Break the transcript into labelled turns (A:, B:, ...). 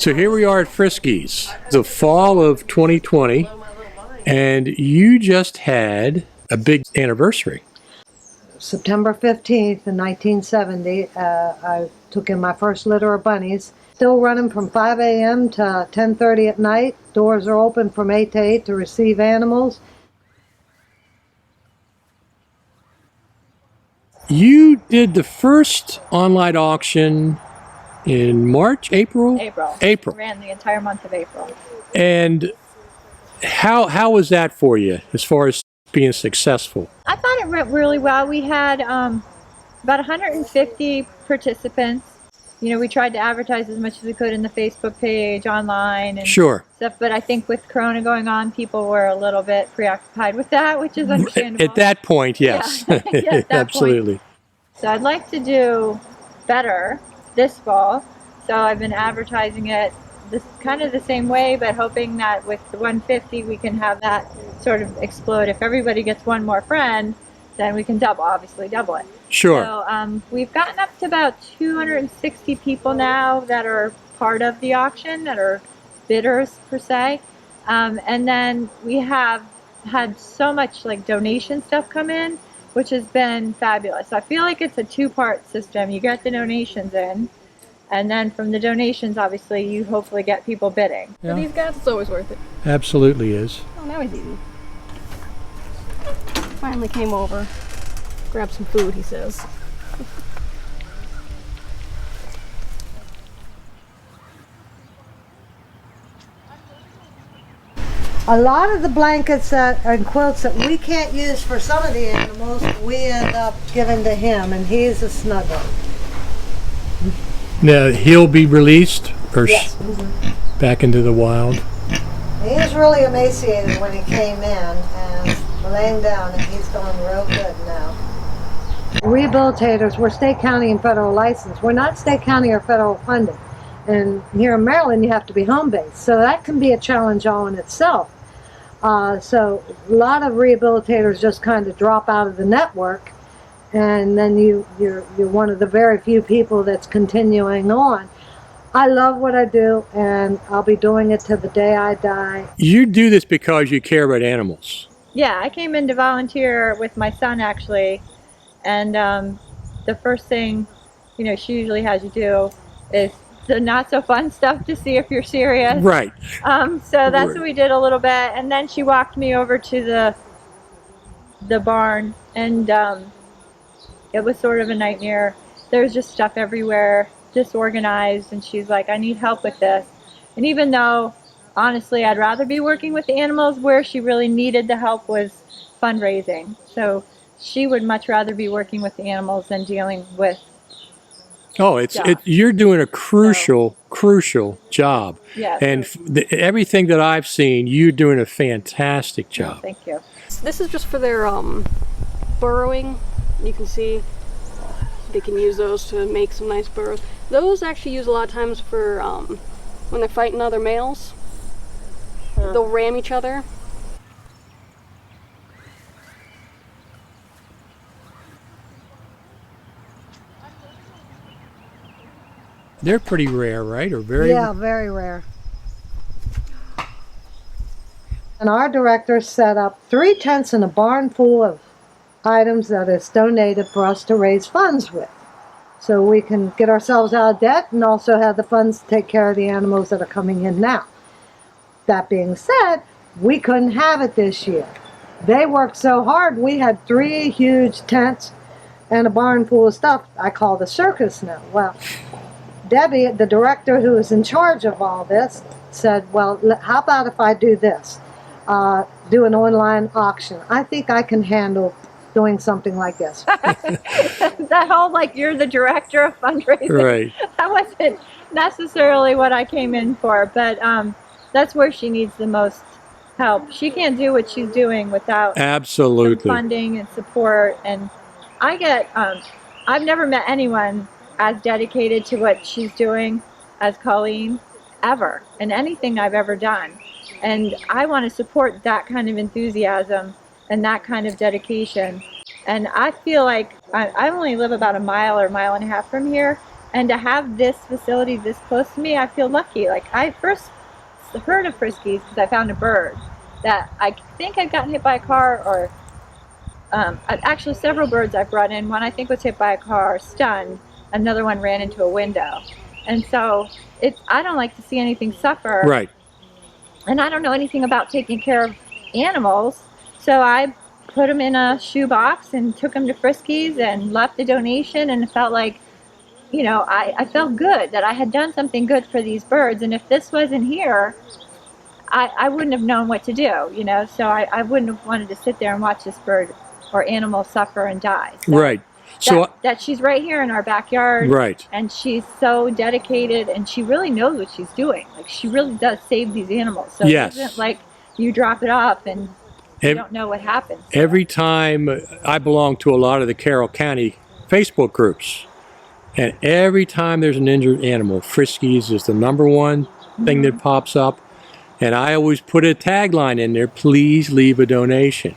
A: So here we are at Friskies, the fall of 2020, and you just had a big anniversary.
B: September 15th in 1970, I took in my first litter of bunnies. Still running from 5 a.m. to 10:30 at night. Doors are open from 8 to 8 to receive animals.
A: You did the first online auction in March, April?
C: April. Ran the entire month of April.
A: And how was that for you as far as being successful?
C: I thought it went really well. We had about 150 participants. You know, we tried to advertise as much as we could in the Facebook page, online, and stuff. But I think with Corona going on, people were a little bit preoccupied with that, which is understandable.
A: At that point, yes.
C: Yeah. Yeah, at that
A: absolutely.
C: Point. So I'd like to do better this fall. So I've been advertising it kind of the same way, but hoping that with the 150 we can have that sort of explode. If everybody gets one more friend, then we can obviously double it.
A: Sure.
C: So we've gotten up to about 260 people now that are part of the auction, that are bidders per se. And then we have had so much like donation stuff come in, which has been fabulous. I feel like it's a two-part system. You get the donations in, and then from the donations, obviously, you hopefully get people bidding.
D: Yeah. For these guys, it's always worth it.
A: Absolutely is.
D: Oh, now he's eating. Finally came over. Grab some food, he says.
B: A lot of the blankets and quilts that we can't use for some of the animals, we end up giving to him, and he's a snuggle.
A: Now, he'll be released or
B: yes.
A: Back into the wild?
B: He was really emaciated when he came in and laying down, and he's doing real good now. Rehabilitators, we're state, county, and federal licensed. We're not state, county, or federal funded. And here in Maryland, you have to be home-based. So that can be a challenge all in itself. So a lot of rehabilitators just kind of drop out of the network, and then you're one of the very few people that's continuing on. I love what I do, and I'll be doing it till the day I die.
A: You do this because you care about animals.
C: Yeah, I came in to volunteer with my son, actually, and the first thing, you know, she usually has you do is the not so fun stuff to see if you're serious.
A: Right.
C: So that's what we did a little bit, and then she walked me over to the barn, and it was sort of a nightmare. There's just stuff everywhere, disorganized, and she's like, I need help with this. And even though, honestly, I'd rather be working with the animals, where she really needed the help was fundraising. So she would much rather be working with the animals than dealing with.
A: Oh, you're doing a crucial job.
C: Yeah.
A: And everything that I've seen, you're doing a fantastic job.
C: Oh, thank you.
D: This is just for their burrowing. You can see they can use those to make some nice burrows. Those actually use a lot of times for when they're fighting other males. They'll ram each other.
A: They're pretty rare, right? Or very?
B: Yeah, very rare. And our director set up 3 tents in a barn full of items that is donated for us to raise funds with. So we can get ourselves out of debt and also have the funds to take care of the animals that are coming in now. That being said, we couldn't have it this year. They worked so hard. We had 3 huge tents and a barn full of stuff. I call the circus now. Well, Debbie, the director who is in charge of all this, said, well, how about if I do this? Do an online auction. I think I can handle doing something like this.
C: That whole, like, you're the director of fundraising.
A: Right.
C: That wasn't necessarily what I came in for, but that's where she needs the most help. She can't do what she's doing without
A: absolutely
C: funding and support. And I get, I've never met anyone as dedicated to what she's doing as Colleen ever, in anything I've ever done. And I want to support that kind of enthusiasm and that kind of dedication. And I feel like I only live about a mile or mile and a half from here, And to have this facility this close to me, I feel lucky. Like, I first heard of Friskies because I found a bird that I think had gotten hit by a car, or actually several birds I brought in. One I think was hit by a car, stunned. Another one ran into a window. And so I don't like to see anything suffer.
A: Right.
C: And I don't know anything about taking care of animals. So I put them in a shoebox and took them to Friskies and left a donation, and it felt like, you know, I felt good that I had done something good for these birds. And if this wasn't here, I wouldn't have known what to do, you know. So I wouldn't have wanted to sit there and watch this bird or animal suffer and die. So
A: Right. So
C: that she's right here in our backyard.
A: right.
C: And she's so dedicated, and she really knows what she's doing. Like, she really does save these animals. So
A: Yes.
C: it isn't like you drop it off and you don't know what happens.
A: Every time I belong to a lot of the Carroll County Facebook groups, and every time there's an injured animal, Friskies is the #1 thing that pops up. And I always put a tagline in there, please leave a donation.